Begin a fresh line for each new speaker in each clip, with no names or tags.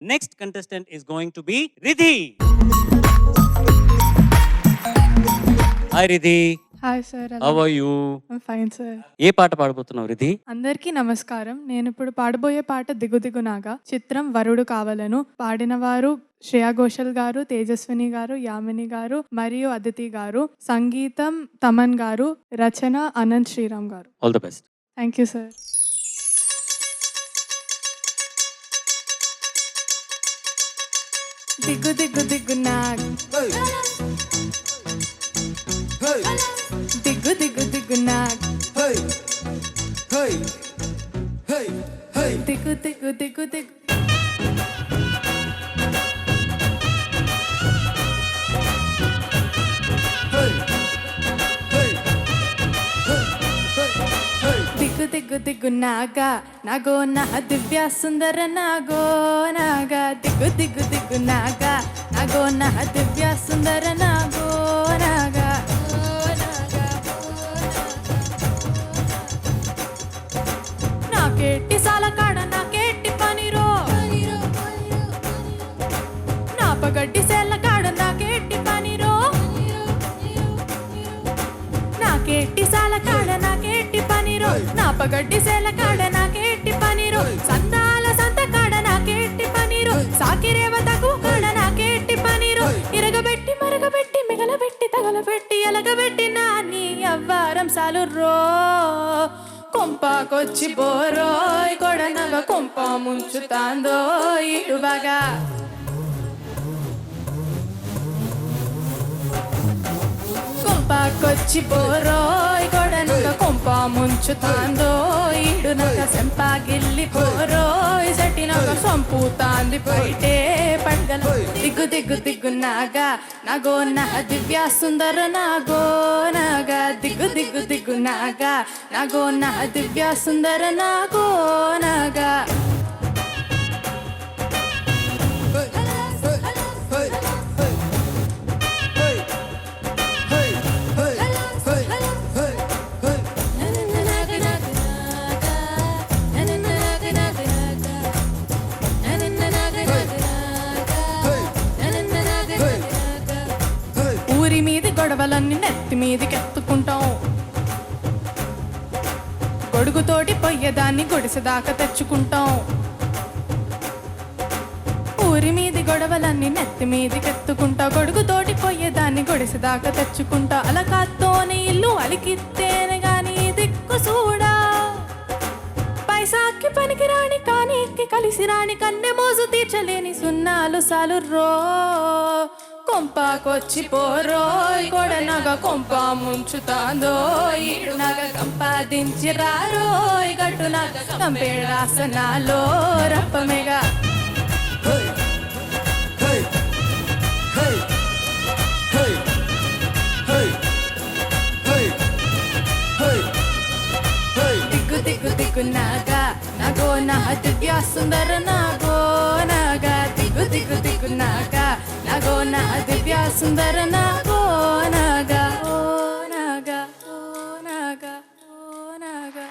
Next contestant is going to be Ridhi. Hi Ridhi.
Hi sir.
How are you?
Fine sir.
ఏ పాట పాడబోతున్నావు రిధి?
అందరికీ నమస్కారం. నేను ఇప్పుడు పాడబోయే పాట దిగు దిగు నాగా, చిత్రం వరుడు కావలను. పాడిన వారు శ్రేయా ఘోషల్ గారు, తేజస్విని గారు, యామిని గారు మరియు అదితి గారు. సంగీతం తమన్ గారు, రచన అనంత్ శ్రీరామ్ గారు.
All the best.
Thank you sir. దిగు దిగు దిగు నాగ్, దిగు దిగు దిగు నాగ్, దిగు దిగు దిగు దిగు. దిగు దిగు దిగు నాగా, నాగో నా దివ్య సుందర నాగో నాగా. దిగు దిగు దిగు నాగా, నాగో నా దివ్య సుందర నాగో నాగా. నాకేటి సాలకాడ నాకేటి పనిరో, నా పగడ్డి సేలకాడ నాకేటి పనిరో. నాకేటి సాలకాడ నాకేటి పనిరో, నా పగడ్డి సేలకాడ నాకేటి పనిరో. సందాల సంతకాడ నాకేటి పనిరో, సాకిరేవతకు కాడ నాకేటి పనిరో. ఇరగబెట్టి మరగబెట్టి మిగలబెట్టి తగలబెట్టి ఎలగబెట్టి నా నీ అవ్వారం సాలు రో. కొంపాకొచ్చి బోరోయ్ కొడనగ కొంప ముంచుతాందో ఇటువగా. కొంపాకొచ్చి బోరోయ్ కొడనగ కొంప ముంచుతాందో ఇడునగ. సెంపాగిల్లి బోరోయ్ సటినగ సంపుతాంది బయటే పడగల. దిగ్గు దిగ్గు దిగ్గు నాగా, నాగో నా దివ్య సుందర నాగో నాగా. దిగ్గు దిగ్గు దిగ్గు నాగా, నాగో నా దివ్య సుందర నాగో నాగా. ఊరి మీది గొడవలన్నీ నెత్తి మీదికి ఎత్తుకుంటాం. గొడుగుతోటి పొయ్యేదాన్ని గుడిసెదాకా తెచ్చుకుంటాం. ఊరి మీది గొడవలన్నీ నెత్తి మీదికి ఎత్తుకుంటా. గొడుగుతోటి పొయ్యేదాన్ని గుడిసెదాకా తెచ్చుకుంటా. అలకాత్తోని ఇల్లు అలికిత్తేనే గాని దిక్కు చూడా. పైసాకి పనికి రాని కానీ కలిసి రాని కన్నె మోజు తీర్చలేని సున్నాలు సాలు రో. కొంపాకొచ్చి పోరోయ్ కొడనగ కొంప ముంచుతాందో ఇడునగ. సంపాదించి రారోయ్ గట్టునగ కంపేడాసనాలో రప్పమెగా. దిగ్గు దిగ్గు దిగ్గు నాగా, నాగో నా దివ్య సుందర నాగో నాగా. దిగ్గు దిగ్గు దిగ్గు నాగా, నాగో నా దివ్య సుందర నాగో నాగా. ఓ నాగా, ఓ నాగా, ఓ నాగా.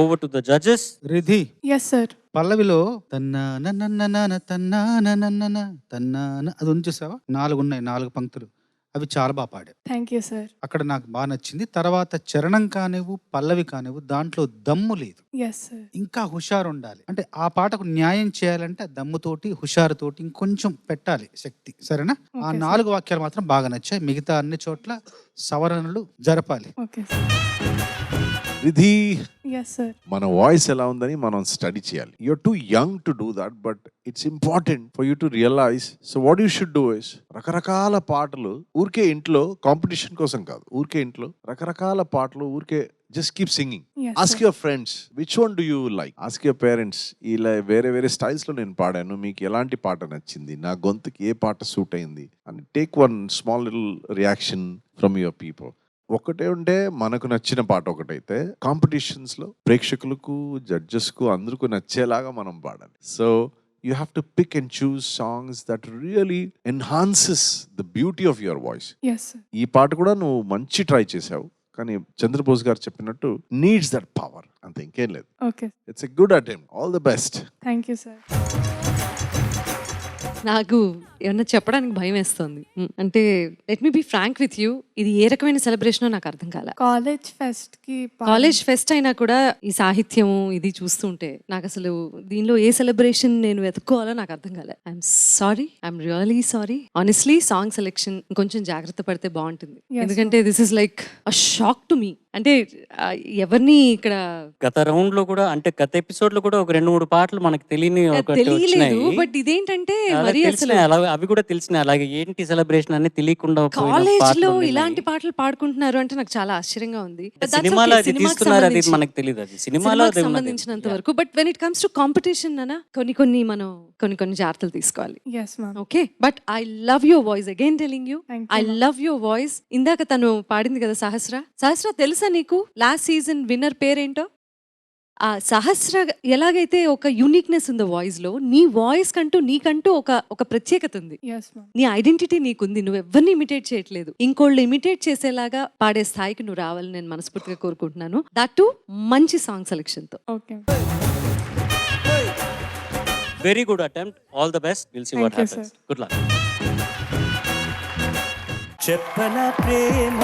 Over to the judges.
Ridhi,
yes sir.
పల్లవిలో తన్నా నన్న తన్నా నన్న తన్నా అది ఉంది చూసావా? 4 ఉన్నాయి, 4 పంక్తులు. అవి చాలా బాగా పాడావు.
Thank you sir.
అక్కడ నాకు బాగా నచ్చింది. తర్వాత చరణం కానివ్వు, పల్లవి కానివ్వు, దాంట్లో దమ్ము లేదు,
ఎస్ సార్.
ఇంకా హుషారు ఉండాలి. అంటే ఆ పాటకు న్యాయం చేయాలంటే ఆ దమ్ముతోటి హుషారుతోటి ఇంకొంచెం పెట్టాలి శక్తి. సరేనా? ఆ
Okay,
4 వాక్యాలు మాత్రం బాగా నచ్చాయి. మిగతా అన్ని చోట్ల సవరణలు జరపాలి.
Okay sir.
Ridhi,
yes sir.
మన వాయిస్ ఎలా ఉందని మనం స్టడీ చేయాలి. You're too young to do that, but it's important for you to realize. So what you should do is, రకరకాల పాటలు ఊరికే ఇంట్లో కాంపిటీషన్ కోసం కాదు, ఊరికే ఇంట్లో రకరకాల పాటలు ఊరికే just keep singing.
Yes,
ask your friends which one do you like, ask your parents. ఇలా వేరే వేరే స్టైల్స్ లో నేను పాడాను, మీకు ఎలాంటి పాట నచ్చింది, నా గొంతుకి ఏ పాట సూట్ అయింది అని take one small little reaction from your people. ఒకటే ఉంటే మనకు నచ్చిన పాట ఒకటైతే కాంపిటీషన్స్ లో ప్రేక్షకులకు, జడ్జెస్ కు, అందరికీ నచ్చేలాగా మనం పాడాలి. So you have to pick and choose songs that really enhances the beauty of your voice.
Yes sir.
ఈ పాట కూడా నువ్వు మంచి ట్రై చేసావు, కానీ చంద్రబోస్ గారు చెప్పినట్టు నీడ్స్ దట్ పవర్ అంతే, ఇంకేం లేదు.
Okay,
it's a good attempt. All the best.
Thank you sir.
నాకు ఏమన్నా చెప్పడానికి భయం వేస్తుంది. అంటే let me be frank with you, ఇది ఏ రకమైన సెలబ్రేషనో నాకు అర్థం కాలే.
కాలేజ్ ఫెస్ట్ కి
కాలేజ్ ఫెస్ట్ అయినా కూడా ఈ సాహిత్యము ఇది చూస్తుంటే నాకు అసలు దీనిలో ఏ సెలబ్రేషన్ నేను వెతుక్కోవాలో నాకు అర్థం కాలే. I'm sorry, I'm really sorry. Honestly song selection కొంచెం జాగ్రత్త పడితే బాగుంటుంది. ఎందుకంటే this is like a shock to me. అంటే ఎవరిని ఇక్కడ
గత రౌండ్ లో కూడా, అంటే గత ఎపిసోడ్ లో కూడా ఒక 2-3 పాటలు మనకు తెలియని
తెలియలేదు. బట్ ఇదేంటంటే మరి అసలు
అవి కూడా తెలిసినాయి. అలాగే ఏంటి సెలబ్రేషన్ అని తెలియకుండా
కాలేజ్ లో ఇలాంటి పాటలు పాడుకుంటున్నారు అంటే నాకు చాలా ఆశ్చర్యంగా ఉంది.
సినిమాలో అది తీస్తున్నారు, అది మనకు తెలియదు. అది సినిమాలో
సంబంధించినంత వరకు. But when it comes to competition అన్న కొన్ని జాగ్రత్తలు తీసుకోవాలి.
Yes ma'am.
Okay, but I love your voice. Again telling you,
Thank
I love your voice. ఇందాక తను పాడింది కదా సహస్ర తెలుసా నీకు లాస్ట్ సీజన్ విన్నర్ పేరేంటో? ఆ సహస్ర ఎలాగైతే ఒక యూనిక్నెస్ ఉంది వాయిస్ లో, నీ వాయిస్ నీకంటూ ఒక ప్రత్యేకత ఉంది.
Yes ma'am.
నీ ఐడెంటిటీ నీకుంది. నువ్వు ఎవరిని ఇమిటేట్ చేయట్లేదు. ఇంకోళ్ళు ఇమిటేట్ చేసేలాగా పాడే స్థాయికి నువ్వు రావాలని నేను మనస్ఫూర్తిగా కోరుకుంటున్నాను. దట్ టు మంచి సాంగ్ సెలెక్షన్ తో.
Okay,
very good attempt. All the best. Will see what
Thank you,
happens. Good luck.
చెప్పన ప్రేమ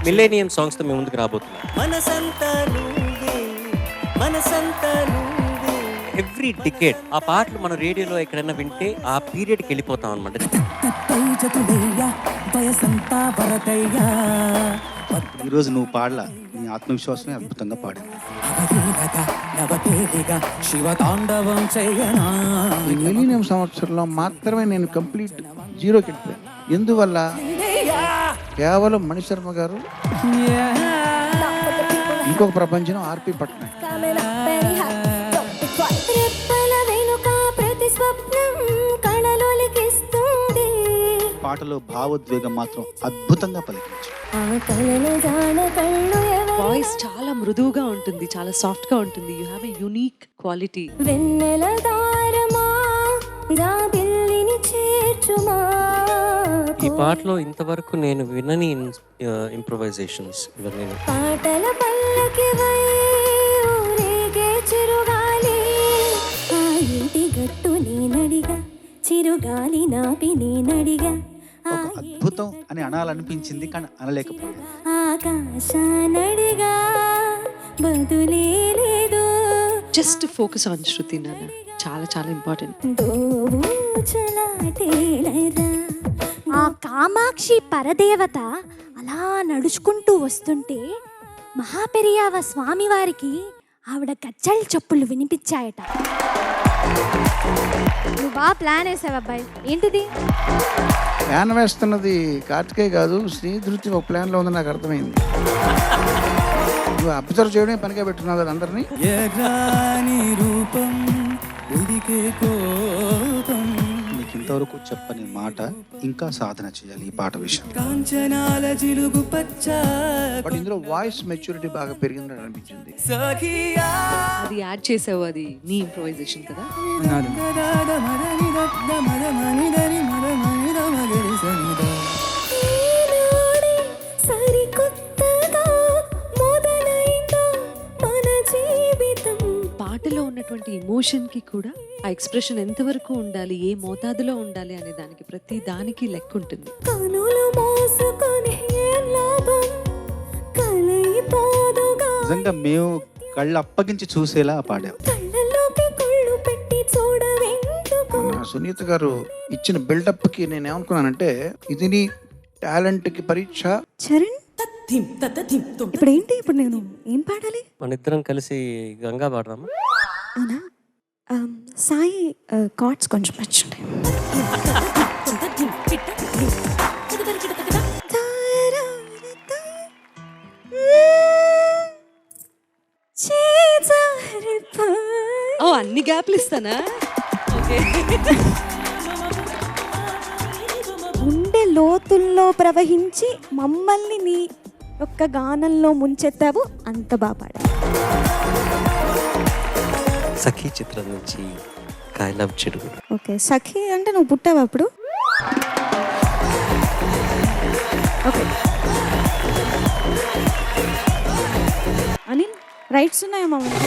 మిలేనియం సాంగ్స్ తో మేము ముందుకు రాబోతున్నాం.
మనసంతా నువ్వే, మనసంతా నువ్వే.
ఎవ్రీ డికేడ్ ఆ పాటలు మన రేడియోలో ఎక్కడైనా వింటే ఆ పీరియడ్ కి వెళ్ళిపోతాం అనమాట.
వయసంతా వరదయ్యా,
ఈరోజు నువ్వు పాడలా, నీ ఆత్మవిశ్వాసమే అద్భుతంగా పాడింది.
నవతేలిగా శివతాండవం చేయనా.
ఈ మిలీనియం సంవత్సరంలో మాత్రమే నేను కంప్లీట్ జీరోకి వెళ్ళిపోయాను. ఎందువల్ల? కేవలం మణిశర్మ గారు, ఇంకొక ప్రపంచం ఆర్పి పట్నాయక్.
పాటలో భావోద్వేగం మాత్రం అద్భుతంగా పలికించారు.
వాయిస్ చాలా మృదువుగా ఉంటుంది, చాలా సాఫ్ట్ గా ఉంటుంది. You have a unique quality.
ఈ పాటలో ఇంతవరకు నేను వినని ఇంప్రొవైజేషన్స్ ఇవన్నీ.
పాటల పల్లకివై ఊరేగే చిరుగాలి, ఆ ఇంటి గట్టు నేనడిగా, చిరుగాలి నాపి నేనడిగా,
ఒక అద్భుతం అని అనాలనిపించింది కానీ అనలేకపోయాను.
ఆకాశానడిగా బదులే లేదు.
జస్ట్ ఫోకస్ ఆన్ శృతి నాన్న, చాలా చాలా ఇంపార్టెంట్.
ఆ కామాక్షి పరదేవత అలా నడుచుకుంటూ వస్తుంటే మహాపెరియావ స్వామివారికి ఆవిడ గజ్జల చప్పులు వినిపించాయట. నువ్వు బాగా ప్లాన్ వేసావు అబ్బాయి. ఏంటిది?
ప్లాన్ వేస్తున్నది కార్తికేయ కాదు, శ్రీధృతి ఒక ప్లాన్లో ఉంది, నాకు అర్థమైంది. నువ్వు అబ్జర్వ్ చేయడమే పనిగా పెట్టున్నావు కదా అందరినీ.
రూపం ఉడికే కోపం,
నీకు ఇంతవరకు చెప్పని మాట ఇంకా సాధన చేయాలి ఈ పాట విషయం.
కాంచనాల జిలుగు పచ్చ
బట్ ఇందులో వాయిస్ మెచ్యూరిటీ బాగా పెరిగిందని అనిపించింది.
సఖియా.
అది యాడ్ చేసావు, అది నీ ఇంప్రొవైజేషన్ కదా? పాటలో ఉన్నటువంటి ఎమోషన్ కి కూడా ఆ ఎక్స్ప్రెషన్ ఎంతవరకు ఉండాలి, ఏ మోతాదులో ఉండాలి అనే దానికి ప్రతి దానికి లెక్క ఉంటుంది.
నిజంగా మేము కళ్ళు అప్పగించి చూసేలా పాడాం.
మన సునీత గారు ఇచ్చిన బిల్డప్కి నేను ఏమనుకున్నానంటే, ఇది నీ టాలెంట్కి పరీక్ష.
చరణ్, ఇప్పుడు ఏంటి? ఇప్పుడు నేను ఏం పాడాలి?
మన ఇద్దరం కలిసి గంగా పాడదామా?
అవునా? సాయి కార్డ్స్ కొంచెం నచ్చుంటాయి.
ఓ, అన్ని గ్యాప్లు ఇస్తానా?
గుండె లోతుల్లో ప్రవహించి మమ్మల్ని నీ యొక్క గానంలో ముంచెత్తావు. అంత బాగా పాడా.
సఖీ చిత్రం నుంచి ఐ లవ్ చిరుగు.
ఓకే, సఖి అంటే నువ్వు పుట్టావు అప్పుడు? ఓకే. రైట్స్ ఉన్నాయా మామూలు